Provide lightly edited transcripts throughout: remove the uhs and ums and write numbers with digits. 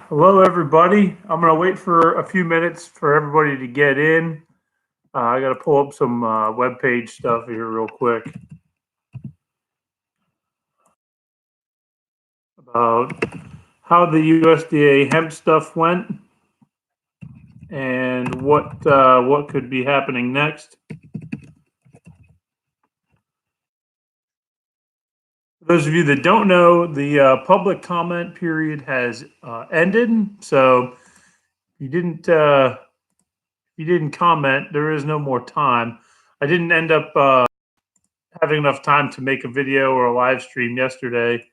Hello, everybody. I'm going to wait for a few minutes for everybody to get in. I got to pull up some web page stuff here real quick about how the USDA hemp stuff went and what could be happening next. For those of you that don't know, the public comment period has ended. So if you didn't comment, there is no more time. I didn't end up having enough time to make a video or a live stream yesterday.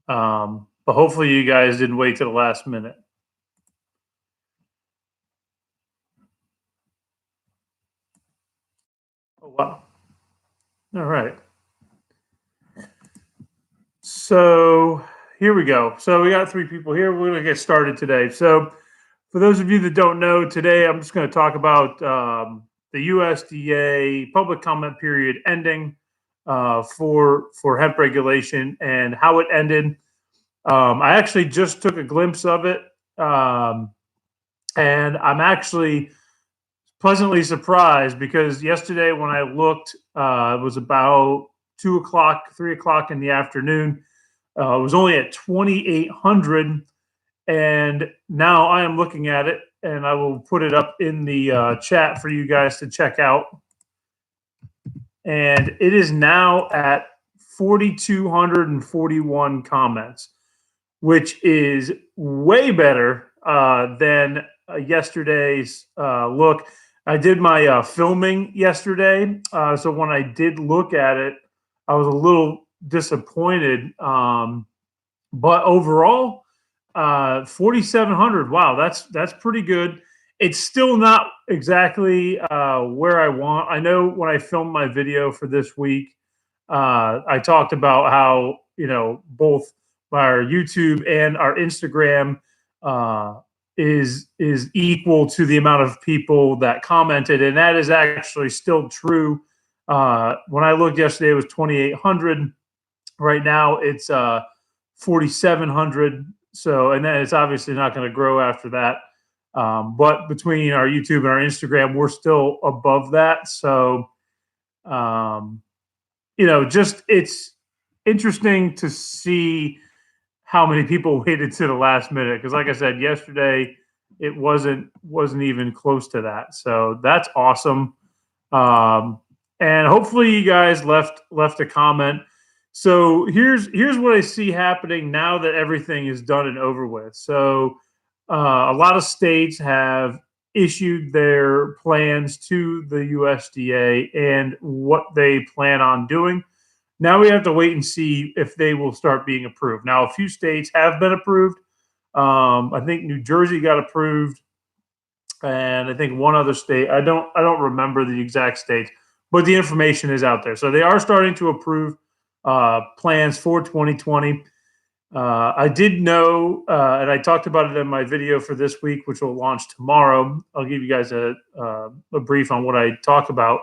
But hopefully you guys didn't wait to the last minute. Oh, wow. All right. So here we go. So we got 3 people here. We're going to get started today. So for those of you that don't know, today I'm just going to talk about the USDA public comment period ending for hemp regulation and how it ended. I actually just took a glimpse of it, and I'm actually pleasantly surprised because yesterday when I looked, it was about 2 o'clock, 3 o'clock in the afternoon. It was only at 2,800, and now I am looking at it, and I will put it up in the chat for you guys to check out. And it is now at 4,241 comments, which is way better than yesterday's look. I did my filming yesterday, so when I did look at it, I was a little disappointed. But overall, 4,700. Wow, that's pretty good. It's still not exactly where I want. I know when I filmed my video for this week, I talked about how both our YouTube and our Instagram is equal to the amount of people that commented, and that is actually still true. When I looked yesterday, it was 2,800. Right now, it's 4,700. So, and then it's obviously not going to grow after that. But between our YouTube and our Instagram, we're still above that. So, just it's interesting to see how many people waited to the last minute, because like I said yesterday, it wasn't even close to that. So that's awesome. And hopefully you guys left a comment. So here's what I see happening now that everything is done and over with. So a lot of states have issued their plans to the USDA and what they plan on doing. Now we have to wait and see if they will start being approved. Now, a few states have been approved. I think New Jersey got approved, and I think one other state. I don't remember the exact states, but the information is out there. So they are starting to approve plans for 2020. I did know, and I talked about it in my video for this week, which will launch tomorrow. I'll give you guys a brief on what I talked about.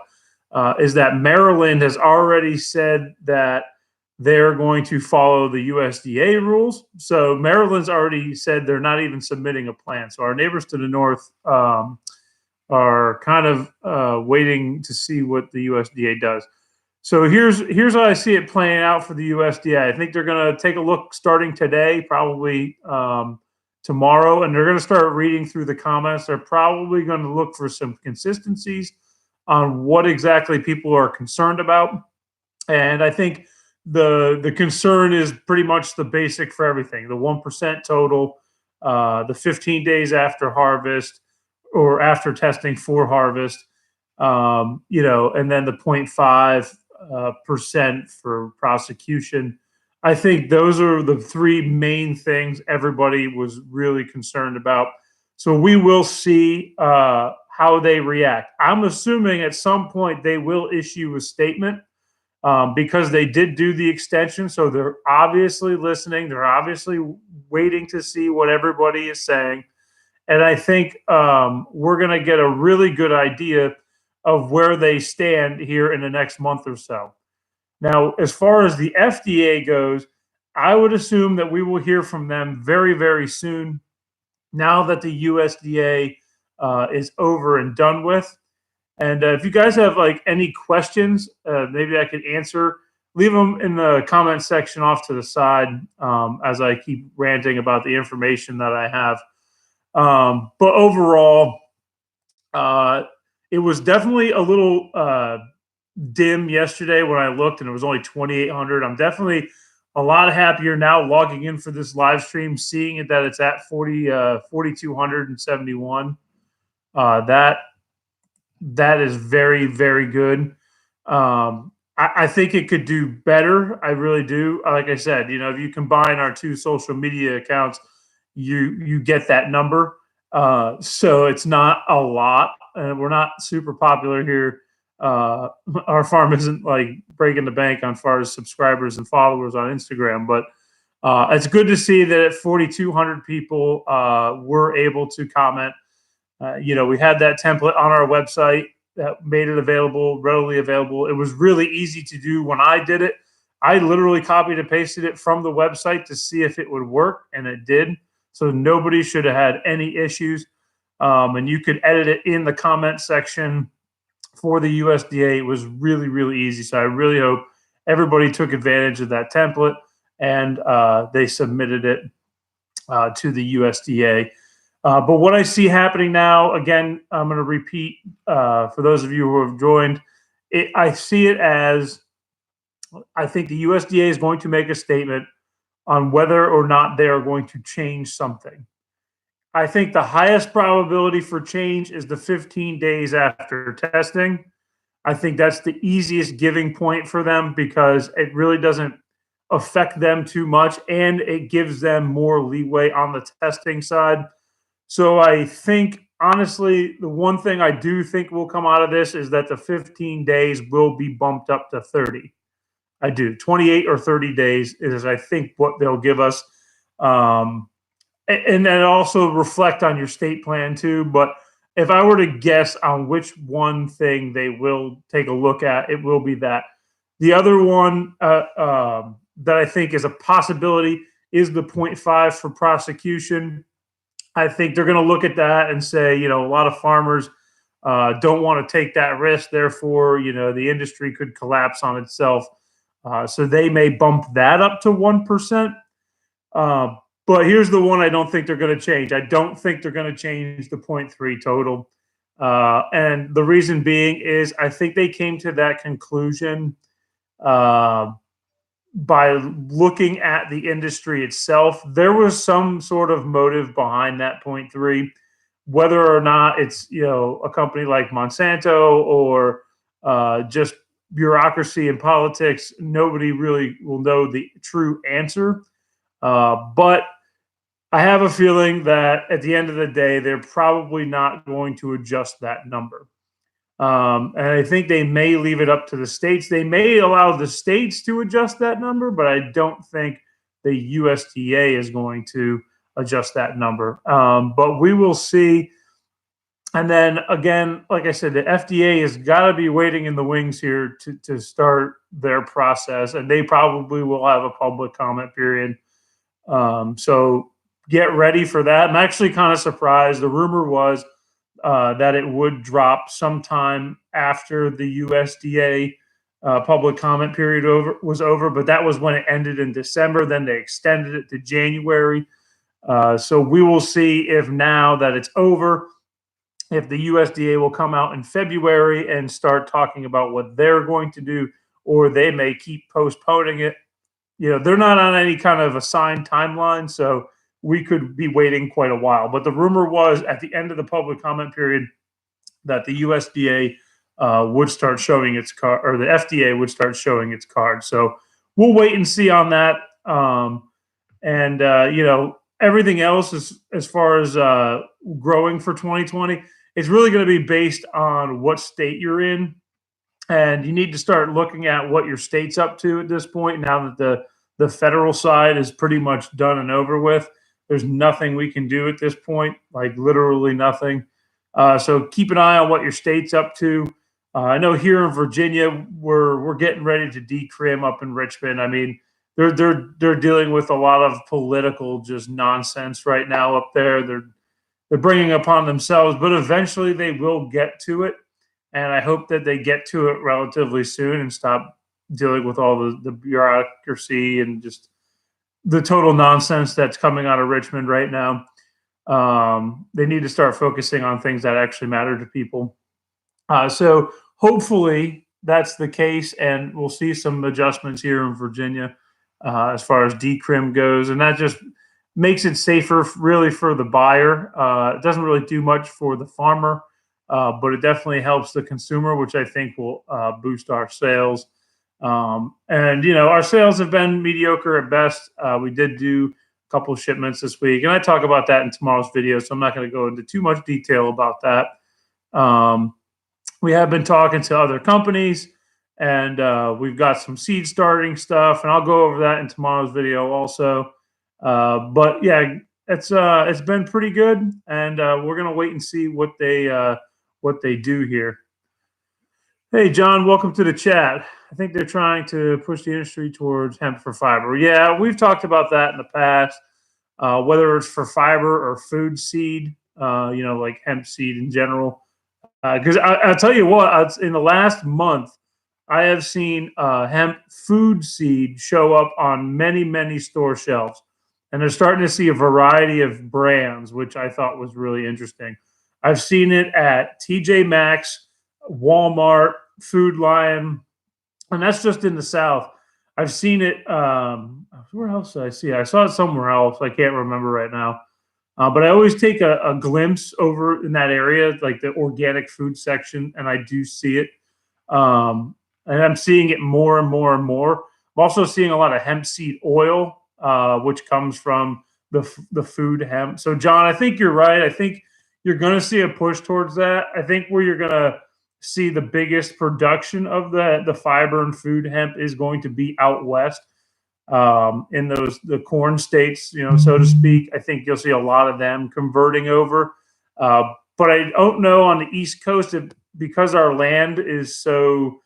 Is that Maryland has already said that they're going to follow the USDA rules. So Maryland's already said they're not even submitting a plan. So our neighbors to the north are kind of waiting to see what the USDA does. So here's how I see it playing out for the USDA. I think they're going to take a look starting today, probably tomorrow, and they're going to start reading through the comments. They're probably going to look for some consistencies on what exactly people are concerned about. And I think the concern is pretty much the basic for everything. The 1% total, the 15 days after harvest or after testing for harvest, and then the 0.5% for prosecution. I think those are the 3 main things everybody was really concerned about. So we will see how they react. I'm assuming at some point they will issue a statement because they did do the extension. So they're obviously listening. They're obviously waiting to see what everybody is saying. And I think we're going to get a really good idea of where they stand here in the next month or so. Now, as far as the FDA goes, I would assume that we will hear from them very, very soon. now that the USDA is over and done with. And if you guys have like any questions, maybe I could answer. Leave them in the comment section off to the side as I keep ranting about the information that I have. But overall, it was definitely a little dim yesterday when I looked, and it was only 2,800. I'm definitely a lot happier now logging in for this live stream, seeing it that it's at 4,271. That is very, very good. I think it could do better. I really do. Like I said, if you combine our two social media accounts, you get that number. So it's not a lot, and we're not super popular here. Our farm isn't like breaking the bank on far as subscribers and followers on Instagram, but it's good to see that at 4,200 people were able to comment. We had that template on our website that made it available, readily available. It was really easy to do when I did it. I literally copied and pasted it from the website to see if it would work, and it did. So nobody should have had any issues. And you could edit it in the comment section for the USDA. It was really, really easy. So I really hope everybody took advantage of that template and they submitted it to the USDA. But what I see happening now, again, I'm going to repeat for those of you who have joined, I see it as I think the USDA is going to make a statement on whether or not they are going to change something. I think the highest probability for change is the 15 days after testing. I think that's the easiest giving point for them because it really doesn't affect them too much, and it gives them more leeway on the testing side. So I think, honestly, the one thing I do think will come out of this is that the 15 days will be bumped up to 30. I do. 28 or 30 days is, I think, what they'll give us. And then also reflect on your state plan too. But if I were to guess on which one thing they will take a look at, it will be that. The other one that I think is a possibility is the 0.5 for prosecution. I think they're going to look at that and say, a lot of farmers don't want to take that risk. Therefore, the industry could collapse on itself. So they may bump that up to 1%. But here's the one I don't think they're going to change. I don't think they're going to change the 0.3 total. And the reason being is I think they came to that conclusion by looking at the industry itself. There was some sort of motive behind that 0.3, whether or not it's, a company like Monsanto or just bureaucracy and politics. Nobody really will know the true answer. But I have a feeling that at the end of the day, they're probably not going to adjust that number. And I think they may leave it up to the states. They may allow the states to adjust that number, but I don't think the USDA is going to adjust that number. But we will see. And then again, like I said, the FDA has got to be waiting in the wings here to start their process, and they probably will have a public comment period. So get ready for that. I'm actually kind of surprised. The rumor was that it would drop sometime after the USDA public comment period was over, but that was when it ended in December. Then they extended it to January. So we will see if now that it's over, if the USDA will come out in February and start talking about what they're going to do, or they may keep postponing it. They're not on any kind of assigned timeline, so we could be waiting quite a while. But the rumor was at the end of the public comment period that the USDA would start showing its card, or the FDA would start showing its card. So we'll wait and see on that. Everything else as far as growing for 2020, it's really going to be based on what state you're in. And you need to start looking at what your state's up to at this point. Now that the federal side is pretty much done and over with, there's nothing we can do at this point, like literally nothing. So keep an eye on what your state's up to. I know here in Virginia, we're getting ready to decrim up in Richmond. I mean, they're dealing with a lot of political just nonsense right now up there. they're bringing upon themselves, but eventually they will get to it. And I hope that they get to it relatively soon and stop dealing with all the bureaucracy and just the total nonsense that's coming out of Richmond right now. They need to start focusing on things that actually matter to people. So hopefully that's the case, and we'll see some adjustments here in Virginia as far as decrim goes, and that just makes it safer, really, for the buyer. It doesn't really do much for the farmer, but it definitely helps the consumer, which I think will boost our sales. And our sales have been mediocre at best. We did do a couple of shipments this week, and I talk about that in tomorrow's video, so I'm not going to go into too much detail about that. We have been talking to other companies, and we've got some seed starting stuff, and I'll go over that in tomorrow's video also. But yeah, it's been pretty good, and we're gonna wait and see what they do here. Hey, John, welcome to the chat. I think they're trying to push the industry towards hemp for fiber. Yeah, we've talked about that in the past, whether it's for fiber or food seed, like hemp seed in general. Because I'll tell you what, in the last month, I have seen hemp food seed show up on many, many store shelves. And they're starting to see a variety of brands, which I thought was really interesting. I've seen it at TJ Maxx, Walmart, Food Lion, and that's just in the South. I've seen it. Where else did I see it? I saw it somewhere else. I can't remember right now. But I always take a glimpse over in that area, like the organic food section, and I do see it. And I'm seeing it more and more and more. I'm also seeing a lot of hemp seed oil, which comes from the food hemp. So, John, I think you're right. I think you're going to see a push towards that. I think where you're going to see the biggest production of the fiber and food hemp is going to be out west, in the corn states, so to speak. I think you'll see a lot of them converting over. But I don't know on the East Coast, because our land is so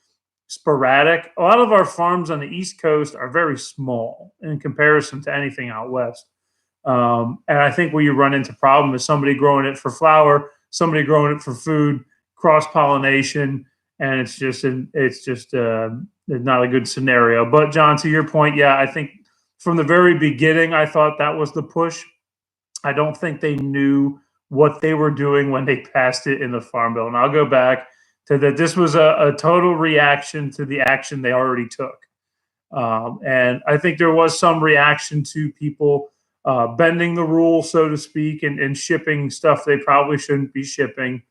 sporadic. A lot of our farms on the East Coast are very small in comparison to anything out west. And I think where you run into problem is somebody growing it for flour, somebody growing it for food, cross pollination, and it's just not a good scenario. But John, to your point, yeah, I think from the very beginning, I thought that was the push. I don't think they knew what they were doing when they passed it in the Farm Bill. And I'll go back to that. This was a total reaction to the action they already took. And I think there was some reaction to people bending the rule, so to speak, and shipping stuff they probably shouldn't be shipping,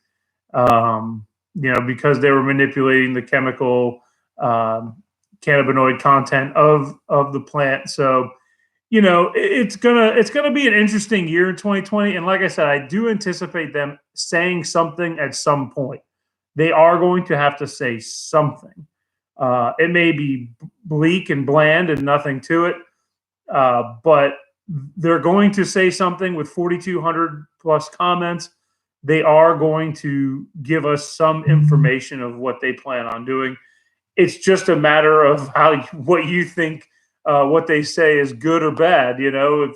because they were manipulating the chemical cannabinoid content of the plant. So, it's gonna be an interesting year in 2020. And like I said, I do anticipate them saying something at some point. They are going to have to say something. It may be bleak and bland and nothing to it, but they're going to say something with 4,200 plus comments. They are going to give us some information of what they plan on doing. It's just a matter of what you think what they say is good or bad. If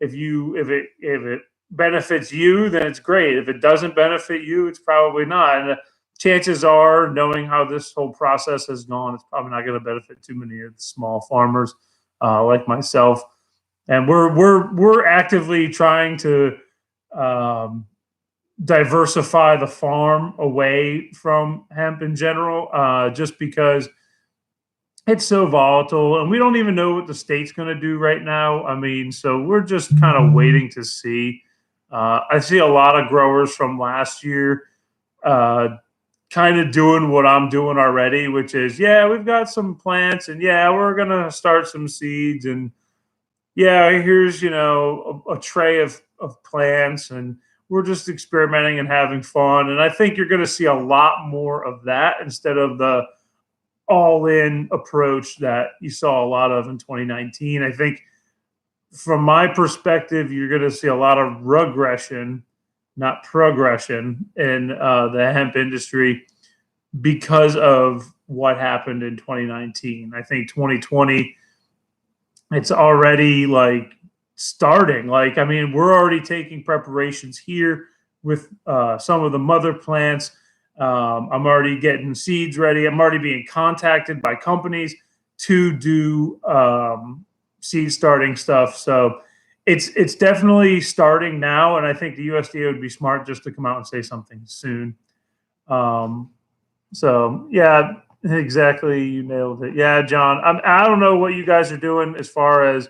it benefits you, then it's great. If it doesn't benefit you, it's probably not. And chances are, knowing how this whole process has gone, it's probably not going to benefit too many of the small farmers like myself. And we're actively trying to diversify the farm away from hemp in general, just because it's so volatile, and we don't even know what the state's going to do right now. I mean, so we're just kind of waiting to see. I see a lot of growers from last year kind of doing what I'm doing already, which is, yeah, we've got some plants, and yeah, we're going to start some seeds, and yeah, here's, a tray of plants, and we're just experimenting and having fun. And I think you're going to see a lot more of that instead of the all-in approach that you saw a lot of in 2019. I think from my perspective, you're going to see a lot of regression, not progression, in the hemp industry because of what happened in 2019. I think 2020, it's already starting. I mean, we're already taking preparations here with some of the mother plants. I'm already getting seeds ready. I'm already being contacted by companies to do seed starting stuff. So it's definitely starting now, and I think the USDA would be smart just to come out and say something soon. So yeah, exactly. You nailed it. Yeah, John. I don't know what you guys are doing as far as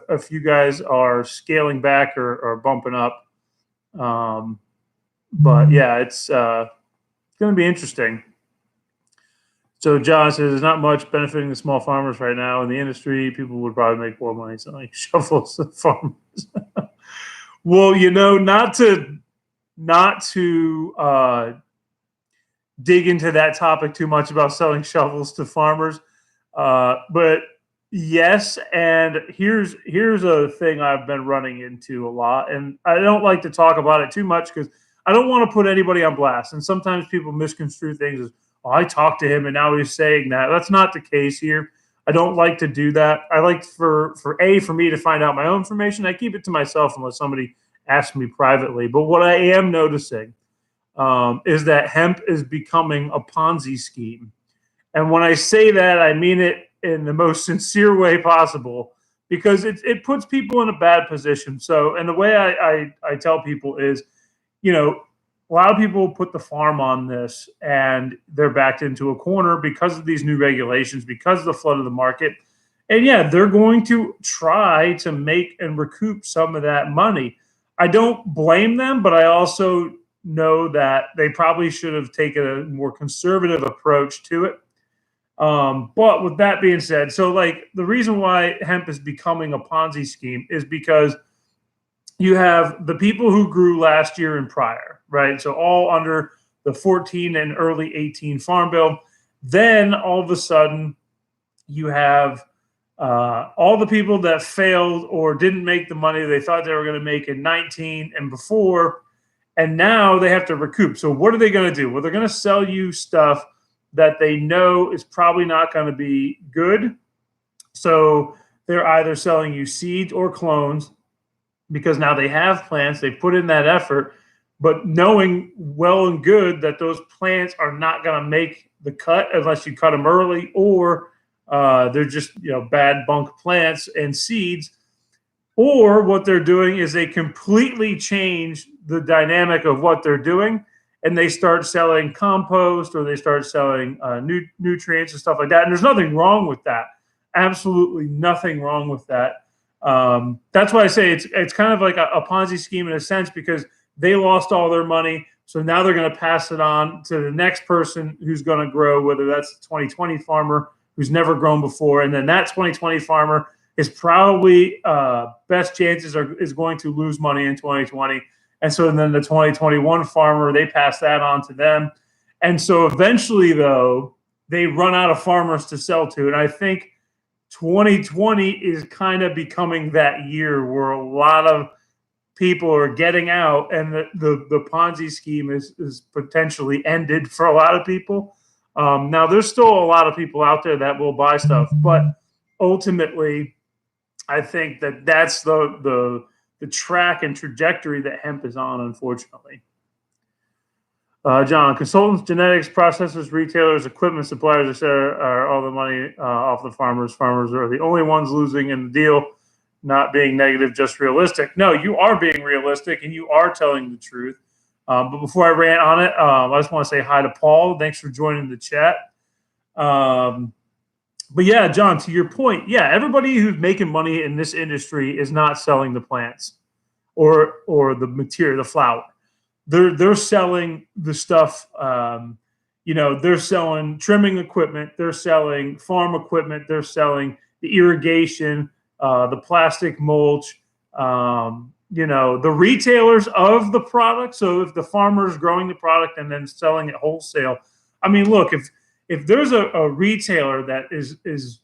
if you guys are scaling back or bumping up. But yeah, it's going to be interesting. So John says there's not much benefiting the small farmers right now in the industry. People would probably make more money selling shovels to farmers. Well, not to dig into that topic too much about selling shovels to farmers, but yes. And here's a thing I've been running into a lot, and I don't like to talk about it too much because I don't want to put anybody on blast. And sometimes people misconstrue things as, "Oh, I talked to him and now he's saying that." That's not the case here. I don't like to do that. I like for me to find out my own information. I keep it to myself unless somebody asks me privately. But what I am noticing is that hemp is becoming a Ponzi scheme. And when I say that, I mean it in the most sincere way possible, because it puts people in a bad position. So, and the way I tell people is, a lot of people put the farm on this and they're backed into a corner because of these new regulations, because of the flood of the market. And yeah, they're going to try to make and recoup some of that money. I don't blame them, but I also know that they probably should have taken a more conservative approach to it. But with that being said, so like the reason why hemp is becoming a Ponzi scheme is because you have the people who grew last year and prior, right? So all under the 14 and early 18 Farm Bill. Then all of a sudden, you have all the people that failed or didn't make the money they thought they were going to make in 19 and before, and now they have to recoup. So what are they going to do? Well, they're going to sell you stuff that they know is probably not going to be good. So they're either selling you seeds or clones, because now they have plants, they put in that effort, but knowing well and good that those plants are not going to make the cut unless you cut them early, or they're just bad bunk plants and seeds. Or what they're doing is they completely change the dynamic of what they're doing, and they start selling compost, or they start selling nutrients and stuff like that. And there's nothing wrong with that. Absolutely nothing wrong with that. That's why I say it's kind of like a Ponzi scheme in a sense, because they lost all their money. So now they're going to pass it on to the next person who's going to grow, whether that's the 2020 farmer who's never grown before. And then that 2020 farmer is probably best chances is going to lose money in 2020. And so then the 2021 farmer, they pass that on to them. And so eventually, though, they run out of farmers to sell to. And I think 2020 is kind of becoming that year where a lot of people are getting out, and the Ponzi scheme is potentially ended for a lot of people. Now, there's still a lot of people out there that will buy stuff, but ultimately, I think that's the track and trajectory that hemp is on, unfortunately. John, consultants, genetics, processors, retailers, equipment suppliers, etc., are all the money off the farmers. Farmers are the only ones losing in the deal. Not being negative, just realistic. No, you are being realistic, and you are telling the truth. But before I rant on it, I just want to say hi to Paul. Thanks for joining the chat. But yeah, John, to your point, yeah, everybody who's making money in this industry is not selling the plants or the material, the flower. They're selling the stuff. They're selling trimming equipment. They're selling farm equipment. They're selling the irrigation, the plastic mulch. The retailers of the product. So if the farmer is growing the product and then selling it wholesale, I mean, look, if there's a retailer that is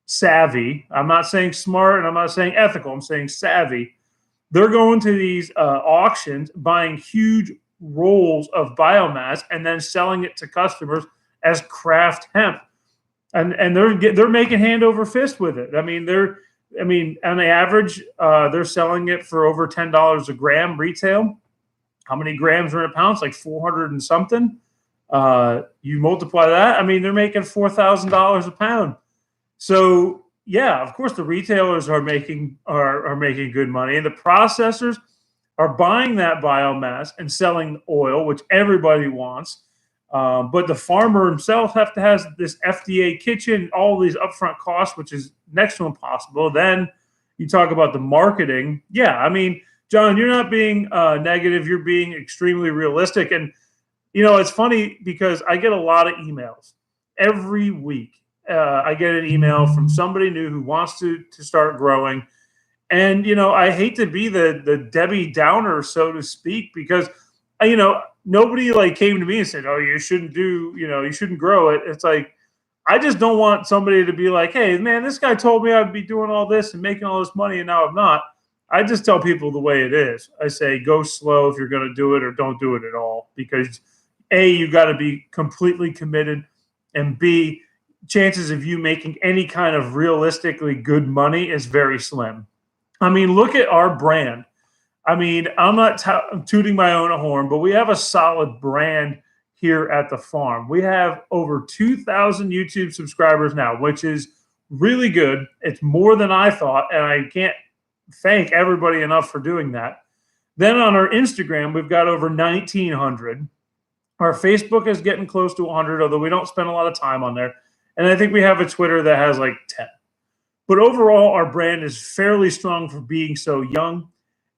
savvy, I'm not saying smart and I'm not saying ethical, I'm saying savvy. They're going to these auctions, buying huge rolls of biomass, and then selling it to customers as craft hemp, and they're making hand over fist with it. On the average, they're selling it for over $10 a gram retail. how many grams are in a pound? It's like 400 and something. You multiply that. I mean, they're making $4,000 a pound. So yeah, of course, the retailers are making good money, and the processors are buying that biomass and selling oil, which everybody wants. But the farmer himself has this FDA kitchen, all these upfront costs, which is next to impossible. Then you talk about the marketing. Yeah, I mean, John, you're not being negative. You're being extremely realistic. And, it's funny because I get a lot of emails every week. I get an email from somebody new who wants to start growing. And, I hate to be the Debbie Downer, so to speak, because, nobody like came to me and said, "Oh, you shouldn't you shouldn't grow it." It's like, I just don't want somebody to be like, "Hey, man, this guy told me I'd be doing all this and making all this money, and now I'm not." I just tell people the way it is. I say, go slow if you're going to do it, or don't do it at all, because A, you got to be completely committed, and B, chances of you making any kind of realistically good money is very slim. I mean, look at our brand. I mean, I'm not tooting my own horn, but we have a solid brand here at the farm. We have over 2,000 YouTube subscribers now, which is really good. It's more than I thought, and I can't thank everybody enough for doing that. Then on our Instagram, we've got over 1,900. Our Facebook is getting close to 100, although we don't spend a lot of time on there. And I think we have a Twitter that has like 10. But overall, our brand is fairly strong for being so young,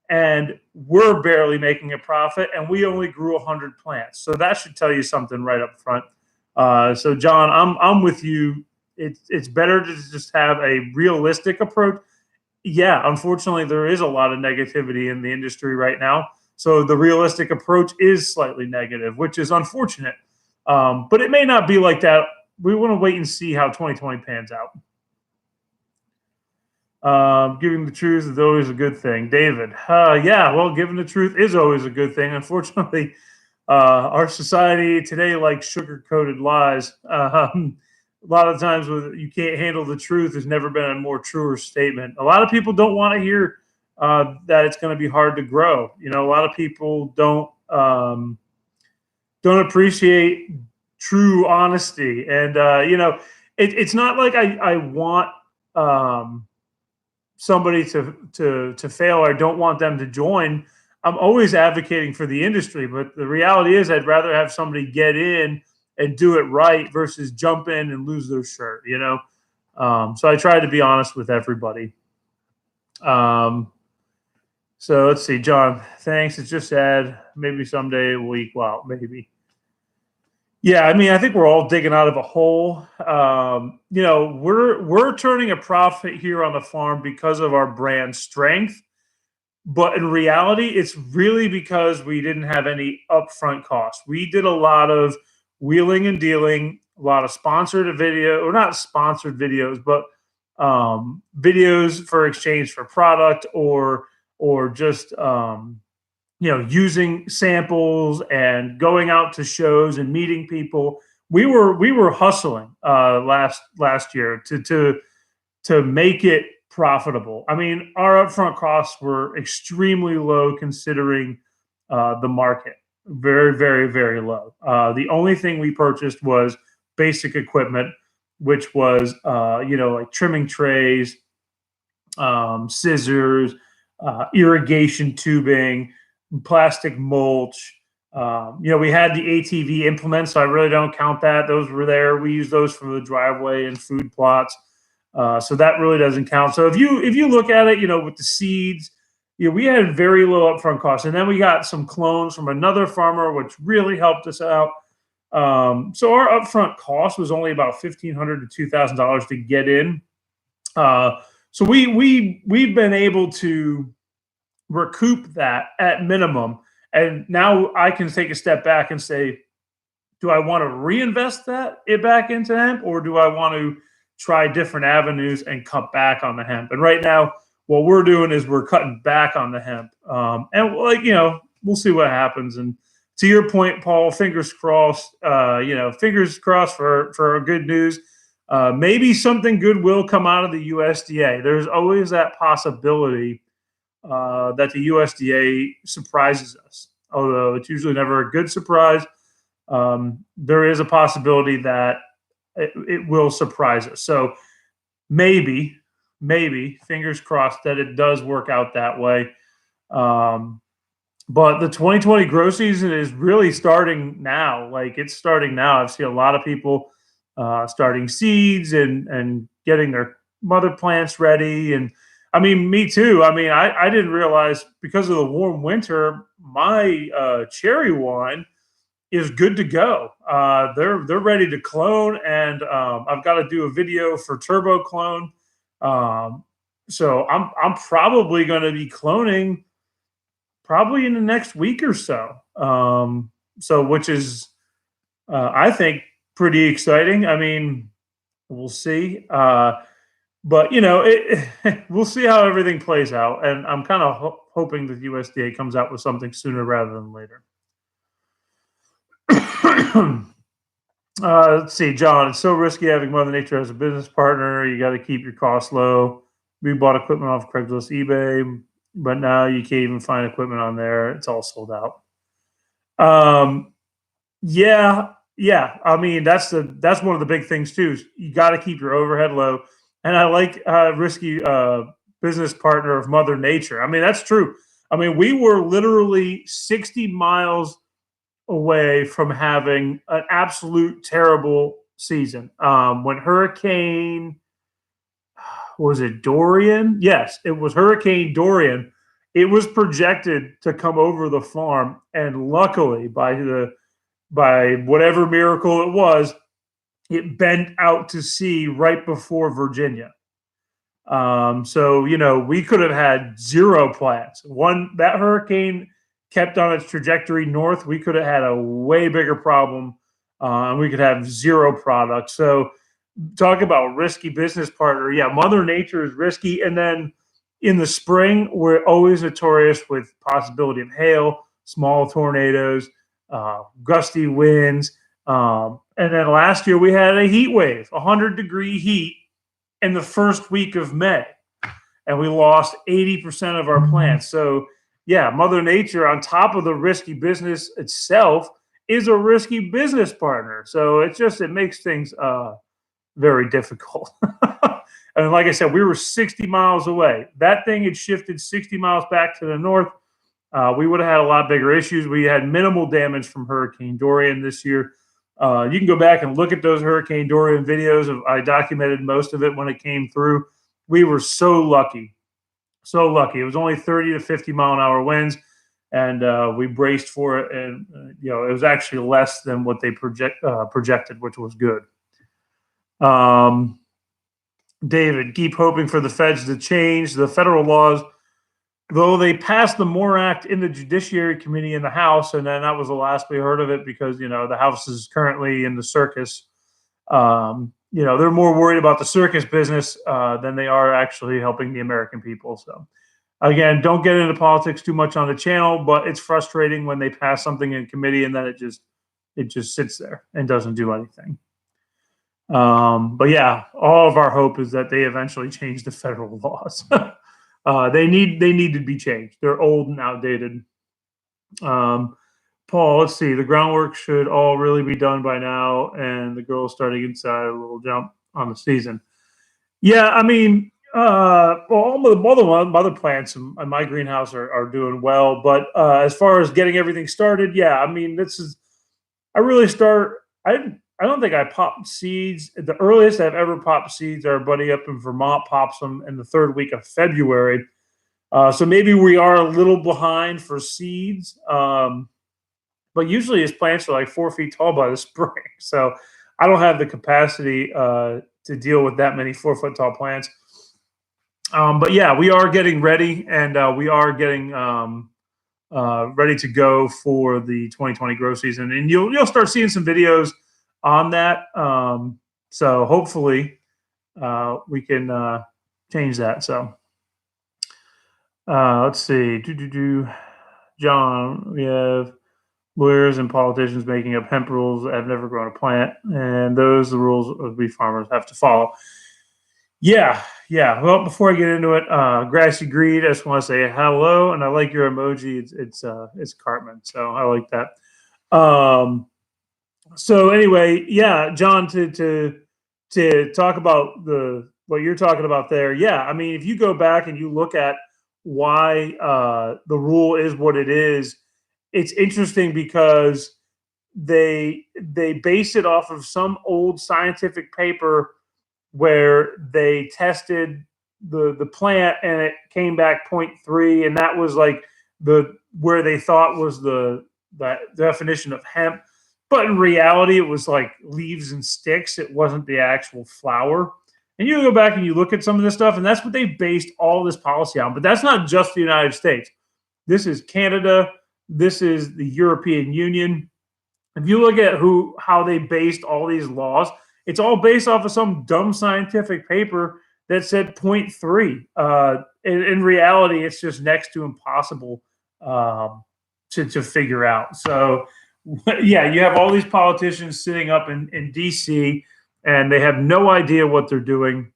and we're barely making a profit, and we only grew 100 plants. So that should tell you something right up front. So John, I'm with you. It's better to just have a realistic approach. Yeah, unfortunately, there is a lot of negativity in the industry right now. So the realistic approach is slightly negative, which is unfortunate. But it may not be like that. We want to wait and see how 2020 pans out. Giving the truth is always a good thing. David, yeah, well, giving the truth is always a good thing. Unfortunately, our society today likes sugar-coated lies. A lot of times when you can't handle the truth, there's never been a more truer statement. A lot of people don't want to hear that it's going to be hard to grow. A lot of people don't appreciate true honesty. And, it's not like I want somebody to fail, or I don't want them to join. I'm always advocating for the industry, but the reality is I'd rather have somebody get in and do it right versus jump in and lose their shirt, So I try to be honest with everybody. So let's see, John, thanks. It's just sad. Maybe someday a week. Wow, maybe. Yeah, I mean, I think we're all digging out of a hole. We're turning a profit here on the farm because of our brand strength. But in reality, it's really because we didn't have any upfront costs. We did a lot of wheeling and dealing, a lot of sponsored video, or not sponsored videos, but videos for exchange for product, or just using samples and going out to shows and meeting people. We were hustling last year to make it profitable. I mean, our upfront costs were extremely low considering the market. Very, very, very low. The only thing we purchased was basic equipment, which was like trimming trays, scissors, irrigation tubing, plastic mulch. We had the ATV implements, so I really don't count that. Those were there. We use those for the driveway and food plots. So that really doesn't count. So if you look at it, with the seeds, we had very low upfront costs, and then we got some clones from another farmer, which really helped us out. So our upfront cost was only about $1,500 to $2,000 to get in. So we've been able to recoup that at minimum, and now I can take a step back and say, do I want to reinvest it back into hemp, or do I want to try different avenues and cut back on the hemp? And right now, what we're doing is we're cutting back on the hemp, and we'll see what happens. And to your point, Paul, fingers crossed. Fingers crossed for good news. Maybe something good will come out of the USDA. There's always that possibility that the USDA surprises us. although it's usually never a good surprise. There is a possibility that it will surprise us. So maybe, fingers crossed that it does work out that way. But the 2020 grow season is really starting now. Like, it's starting now. I've seen a lot of people starting seeds and getting their mother plants ready. And I mean, me too. I mean, I didn't realize, because of the warm winter, my cherry wine is good to go. They're ready to clone, and I've got to do a video for Turbo Clone. So I'm probably going to be cloning probably in the next week or so. So which is I think pretty exciting. I mean, we'll see. But we'll see how everything plays out, and I'm kind of hoping that USDA comes out with something sooner rather than later. Let's see, John. It's so risky having Mother Nature as a business partner. You got to keep your costs low. We bought equipment off Craigslist, eBay, but now you can't even find equipment on there. It's all sold out. Yeah. I mean, that's one of the big things too. Is you got to keep your overhead low. And I like risky business partner of Mother Nature. I mean, that's true. I mean, we were literally 60 miles away from having an absolute terrible season. When Hurricane, was it Dorian? Yes, it was Hurricane Dorian. It was projected to come over the farm, and luckily, by whatever miracle it was, it bent out to sea right before Virginia. So we could have had 0 plants. That hurricane kept on its trajectory north, we could have had a way bigger problem, and we could have 0 product. So talk about risky business partner. Yeah, Mother Nature is risky. And then in the spring, we're always notorious with possibility of hail, small tornadoes, gusty winds. And then last year we had a heat wave, 100-degree heat in the first week of May, and we lost 80% of our plants. So yeah, Mother Nature, on top of the risky business itself, is a risky business partner. So it makes things very difficult. And like I said, we were 60 miles away. That thing had shifted 60 miles back to the north. We would have had a lot bigger issues. We had minimal damage from Hurricane Dorian this year. You can go back and look at those Hurricane Dorian videos. I documented most of it when it came through. We were so lucky. So lucky. It was only 30 to 50 mile an hour winds, and we braced for it. And it was actually less than what they projected, which was good. David, keep hoping for the feds to change the federal laws, though they passed the MORE Act in the Judiciary Committee in the House, and then that was the last we heard of it because the House is currently in the circus. They're more worried about the circus business than they are actually helping the American people. So, again, don't get into politics too much on the channel, but it's frustrating when they pass something in committee and then it just sits there and doesn't do anything. But yeah, all of our hope is that they eventually change the federal laws. They need to be changed. They're old and outdated. Paul, let's see. The groundwork should all really be done by now, and the girls starting inside a little jump on the season. Yeah, I mean, all the mother plants in my greenhouse are doing well. But as far as getting everything started, yeah, I mean, I don't think I popped seeds. The earliest I've ever popped seeds, our buddy up in Vermont pops them in the 3rd week of February. So maybe we are a little behind for seeds. But usually his plants are like 4 feet tall by the spring. So I don't have the capacity to deal with that many 4-foot tall plants. But yeah, we are getting ready, and we are getting ready to go for the 2020 grow season. And you'll start seeing some videos on that. So hopefully we can change that. So let's see. John, we have lawyers and politicians making up hemp rules that have never grown a plant, and those are the rules we farmers have to follow. Yeah, Yeah, well, before I get into it, Grassy Greed, I just want to say hello, and I like your emoji. It's Cartman, so I like that. So anyway, yeah, John, to talk about what you're talking about there. Yeah, I mean, if you go back and you look at why the rule is what it is, it's interesting because they base it off of some old scientific paper where they tested the plant and it came back zero point 0.3, and that was like where they thought was the definition of hemp, but in reality it was like leaves and sticks. It wasn't the actual flower. And you go back and you look at some of this stuff, and that's what they based all this policy on. But that's not just the United States. This is Canada. This is the European Union. If you look at how they based all these laws, it's all based off of some dumb scientific paper that said zero point 0.3. In reality, it's just next to impossible to figure out. So, yeah, you have all these politicians sitting up in D.C., and they have no idea what they're doing.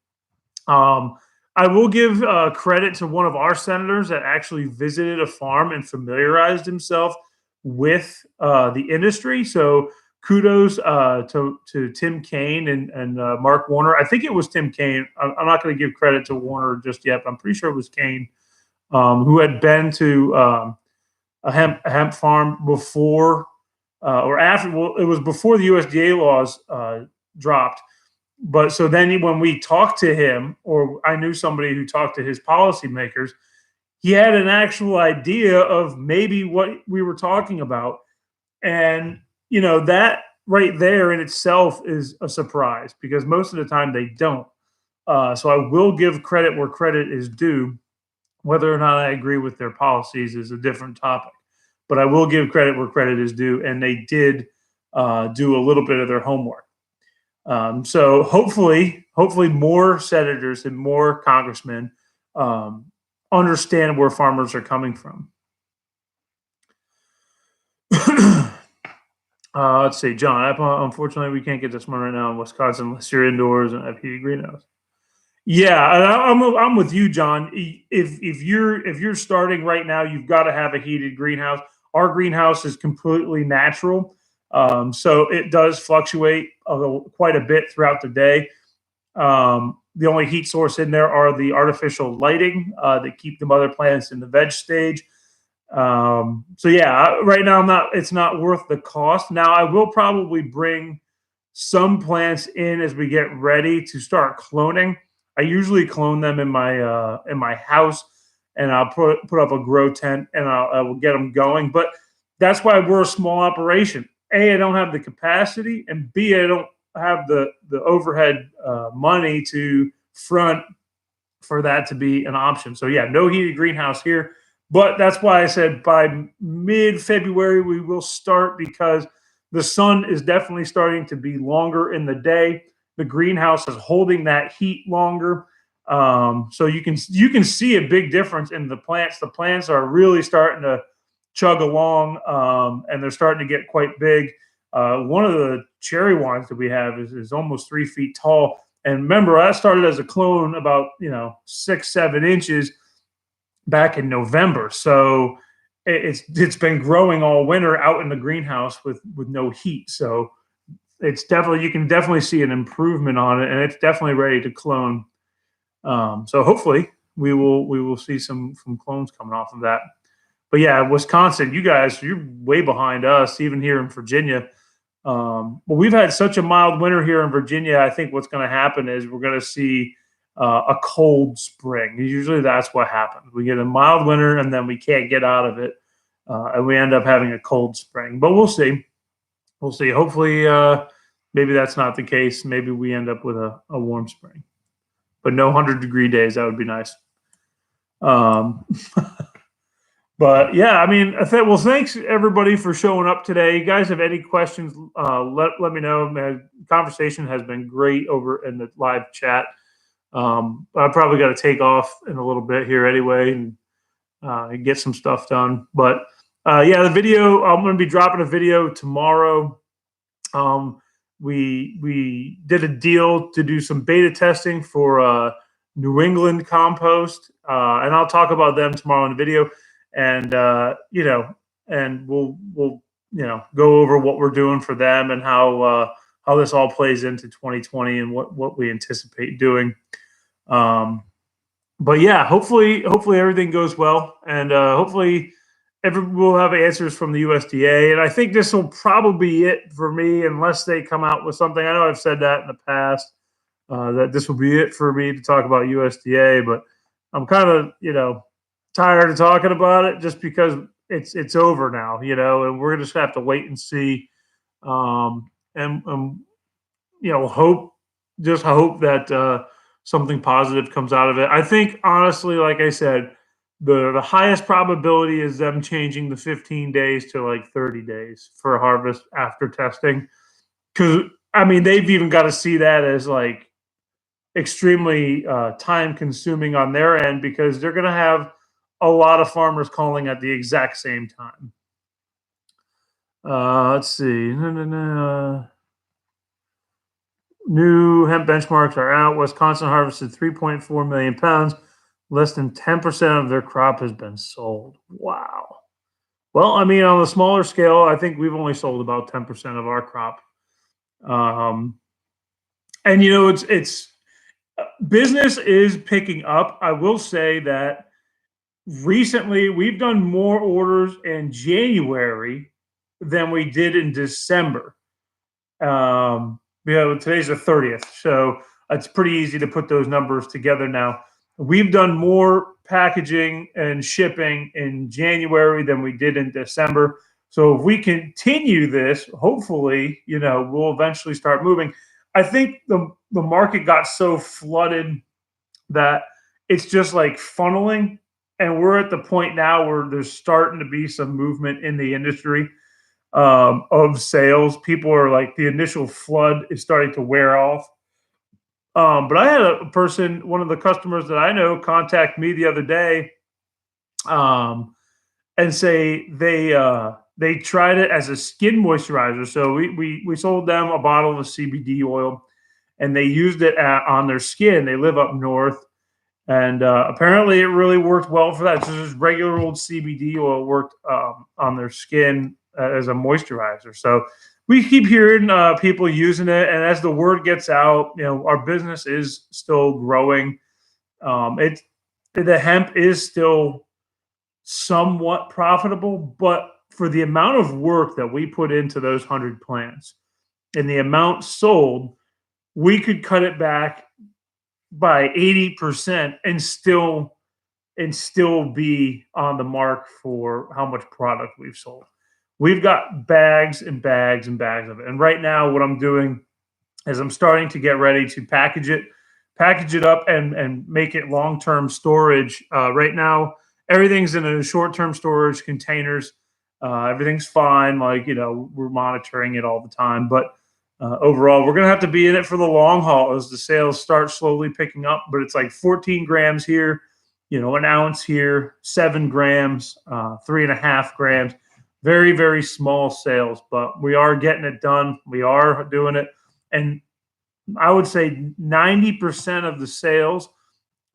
I will give credit to one of our senators that actually visited a farm and familiarized himself with the industry. So kudos to Tim Kaine and Mark Warner. I think it was Tim Kaine. I'm not going to give credit to Warner just yet, but I'm pretty sure it was Kaine, who had been to a hemp farm before or after. Well, it was before the USDA laws dropped. But so then when we talked to him, or I knew somebody who talked to his policymakers, he had an actual idea of maybe what we were talking about. And, that right there in itself is a surprise because most of the time they don't. So I will give credit where credit is due. Whether or not I agree with their policies is a different topic. But I will give credit where credit is due. And they did do a little bit of their homework. So hopefully more senators and more congressmen understand where farmers are coming from. Let's see, John. Unfortunately, we can't get this one right now in Wisconsin unless you're indoors and have heated greenhouse. Yeah, I'm with you, John. If you're starting right now, you've got to have a heated greenhouse. Our greenhouse is completely natural. So it does fluctuate quite a bit throughout the day. The only heat source in there are the artificial lighting that keep the mother plants in the veg stage. So yeah, right now it's not worth the cost. Now I will probably bring some plants in as we get ready to start cloning. I usually clone them in my house, and I'll put up a grow tent and I will get them going. But that's why we're a small operation. A, I don't have the capacity, and B, I don't have the overhead money to front for that to be an option. So yeah, no heated greenhouse here. But that's why I said by mid-February we will start, because the sun is definitely starting to be longer in the day. The greenhouse is holding that heat longer. So you can see a big difference in the plants. The plants are really starting to chug along, and they're starting to get quite big. One of the cherry wines that we have is almost 3 feet tall. And remember, I started as a clone about 6-7 inches back in November. So it's been growing all winter out in the greenhouse with no heat. So you can definitely see an improvement on it, and it's definitely ready to clone. So hopefully we will see some clones coming off of that. But yeah, Wisconsin, you guys, you're way behind us, even here in Virginia. But we've had such a mild winter here in Virginia. I think what's going to happen is we're going to see a cold spring. Usually that's what happens. We get a mild winter and then we can't get out of it. And we end up having a cold spring. But we'll see. We'll see. Hopefully, maybe that's not the case. Maybe we end up with a warm spring. But no 100-degree days. That would be nice. But yeah, I mean, well, thanks everybody for showing up today. You guys have any questions, let me know. Man, conversation has been great over in the live chat. I probably got to take off in a little bit here anyway and get some stuff done. But yeah, the video, I'm going to be dropping a video tomorrow. We did a deal to do some beta testing for New England compost, and I'll talk about them tomorrow in the video. And and we'll go over what we're doing for them and how this all plays into 2020 and what we anticipate doing. But yeah, hopefully everything goes well, and hopefully we'll have answers from the USDA. And I think this will probably be it for me, unless they come out with something. I know I've said that in the past, that this will be it for me to talk about USDA, but I'm kind of tired of talking about it just because it's over now, and we're just gonna have to wait and see, and hope that something positive comes out of it. I think honestly, like I said, the highest probability is them changing the 15 days to like 30 days for harvest after testing. Because I mean, they've even got to see that as like extremely time consuming on their end, because they're going to have a lot of farmers calling at the exact same time. Let's see. New hemp benchmarks are out. Wisconsin harvested 3.4 million pounds. Less than 10% of their crop has been sold. Wow. Well, I mean, on a smaller scale, I think we've only sold about 10% of our crop. And it's business is picking up. I will say that recently we've done more orders in January than we did in December. Today's the 30th, so it's pretty easy to put those numbers together now. We've done more packaging and shipping in January than we did in December. So if we continue this, hopefully, we'll eventually start moving. I think the market got so flooded that it's just like funneling, and we're at the point now where there's starting to be some movement in the industry of sales. People are like, the initial flood is starting to wear off. But I had a person, one of the customers that I know, contact me the other day, and say they tried it as a skin moisturizer. So we sold them a bottle of CBD oil, and they used it on their skin. They live up north, and apparently it really worked well for that. So just regular old CBD oil worked on their skin as a moisturizer. So we keep hearing people using it, and as the word gets out, our business is still growing. The hemp is still somewhat profitable, but for the amount of work that we put into those 100 plants and the amount sold, we could cut it back by 80% and still be on the mark for how much product we've sold. We've got bags and bags and bags of it. And right now what I'm doing is I'm starting to get ready to package it up and make it long-term storage. Right now, everything's in a short-term storage containers. Everything's fine. We're monitoring it all the time. But overall, we're going to have to be in it for the long haul as the sales start slowly picking up. But it's like 14 grams here, an ounce here, 7 grams, 3.5 grams. Very, very small sales, but we are getting it done. We are doing it. And I would say 90% of the sales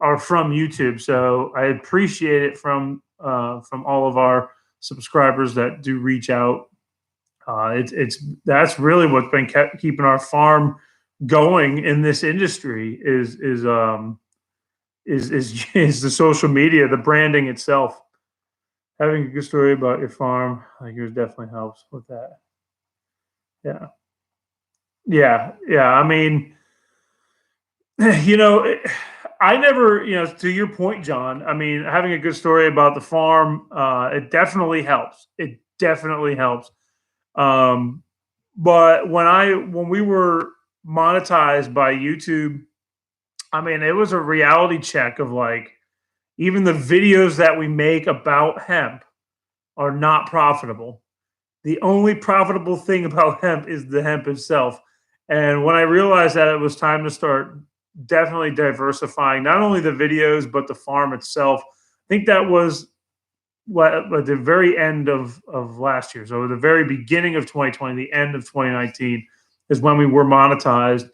are from YouTube. So I appreciate it from all of our subscribers that do reach out. That's really what's been keeping our farm going in this industry is the social media, the branding itself. Having a good story about your farm like yours definitely helps with that. Yeah. Yeah. I mean, I never, to your point, John, I mean, having a good story about the farm, it definitely helps. It definitely helps. But when we were monetized by YouTube, I mean, it was a reality check of like, even the videos that we make about hemp are not profitable. The only profitable thing about hemp is the hemp itself. And when I realized that it was time to start definitely diversifying not only the videos but the farm itself, I think that was at the very end of last year. So the very beginning of 2020, the end of 2019 is when we were monetized.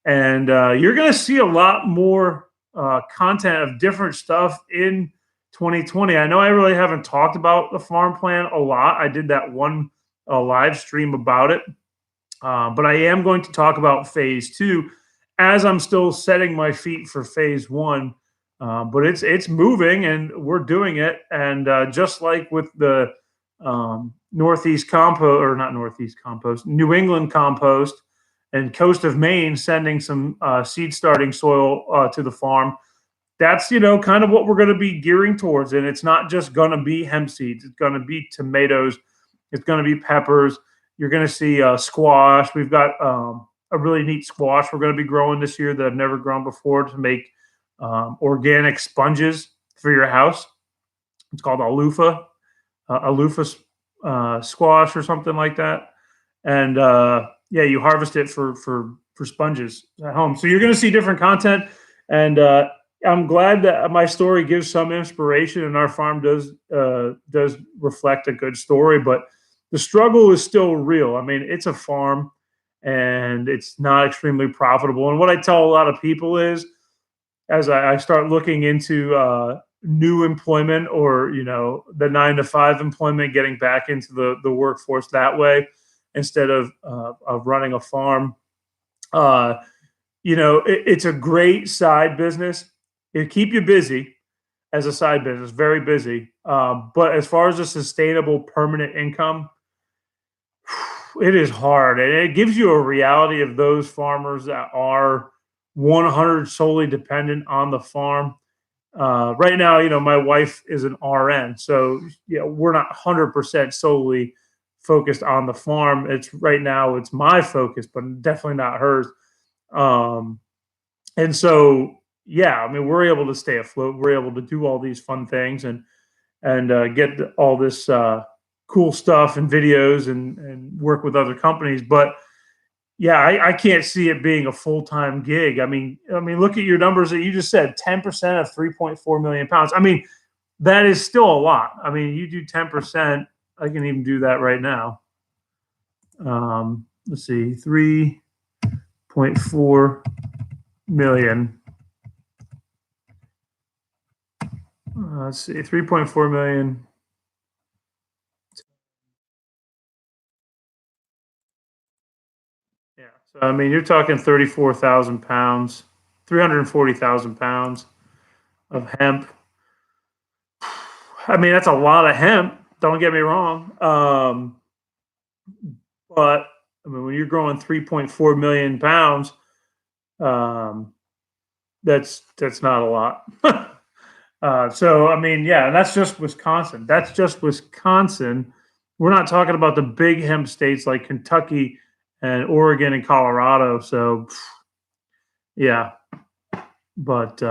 And you're going to see a lot more content of different stuff in 2020. I know I really haven't talked about the farm plan a lot. I did that one live stream about it, but I am going to talk about phase two as I'm still setting my feet for phase one. But it's moving and we're doing it. And just like with the Northeast compost, or not Northeast compost, New England compost, and coast of Maine sending some seed starting soil to the farm. That's kind of what we're going to be gearing towards, and it's not just going to be hemp seeds. It's going to be tomatoes. It's going to be peppers. You're going to see squash. We've got a really neat squash we're going to be growing this year that I've never grown before to make organic sponges for your house. It's called aluffa squash or something like that. And yeah, you harvest it for sponges at home. So you're going to see different content, and I'm glad that my story gives some inspiration, and our farm does reflect a good story. But the struggle is still real. I mean, it's a farm, and it's not extremely profitable. And what I tell a lot of people is, as I start looking into new employment, or the 9-to-5 employment, getting back into the workforce that way instead of running a farm, it's a great side business. It keep you busy as a side business, very busy. But as far as a sustainable permanent income, it is hard, and it gives you a reality of those farmers that are 100 solely dependent on the farm. Right now, my wife is an RN, so we're not 100% solely focused on the farm. It's right now it's my focus, but definitely not hers. And so, yeah, I mean, we're able to stay afloat. We're able to do all these fun things and get all this cool stuff and videos and work with other companies. But yeah, I can't see it being a full-time gig. I mean, look at your numbers that you just said. 10% of 3.4 million pounds. I mean, that is still a lot. I mean, you do 10%. I can even do that right now. Let's see, 3.4 million. Let's see, 3.4 million. Yeah. So, I mean, you're talking 34,000 pounds, 340,000 pounds of hemp. I mean, that's a lot of hemp. Don't get me wrong. But I mean, when you're growing 3.4 million pounds, that's not a lot. So I mean, yeah, that's just Wisconsin. That's just Wisconsin. We're not talking about the big hemp states like Kentucky and Oregon and Colorado. So yeah, but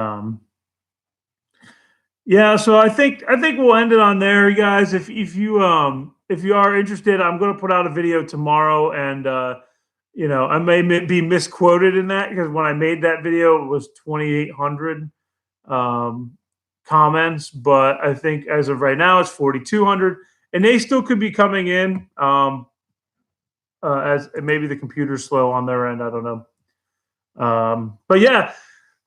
yeah. So I think we'll end it on there, you guys. If you are interested, I'm going to put out a video tomorrow, and I may be misquoted in that, because when I made that video, it was 2,800 comments, but I think as of right now, it's 4,200, and they still could be coming in. As maybe the computer's slow on their end, I don't know. But yeah,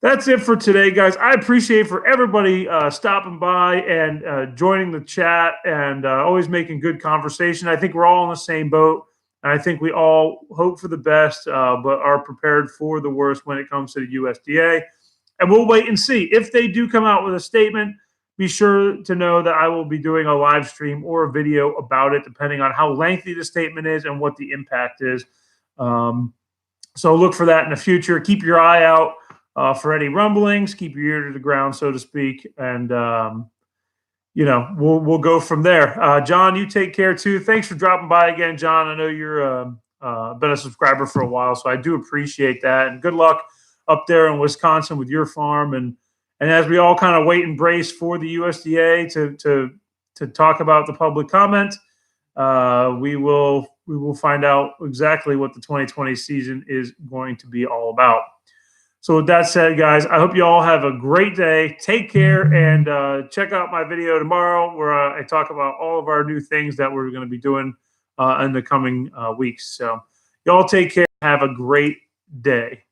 that's it for today, guys. I appreciate for everybody stopping by and joining the chat, and always making good conversation. I think we're all in the same boat, and I think we all hope for the best, but are prepared for the worst when it comes to the USDA. And we'll wait and see. If they do come out with a statement, be sure to know that I will be doing a live stream or a video about it, depending on how lengthy the statement is and what the impact is. So look for that in the future. Keep your eye out for any rumblings. Keep your ear to the ground, so to speak. And, we'll go from there. John, you take care too. Thanks for dropping by again, John. I know you're been a subscriber for a while, so I do appreciate that. And good luck up there in Wisconsin with your farm. And as we all kind of wait and brace for the USDA to talk about the public comment, we will find out exactly what the 2020 season is going to be all about. So with that said, guys, I hope you all have a great day. Take care, and check out my video tomorrow, where I talk about all of our new things that we're going to be doing in the coming weeks. So y'all take care. Have a great day.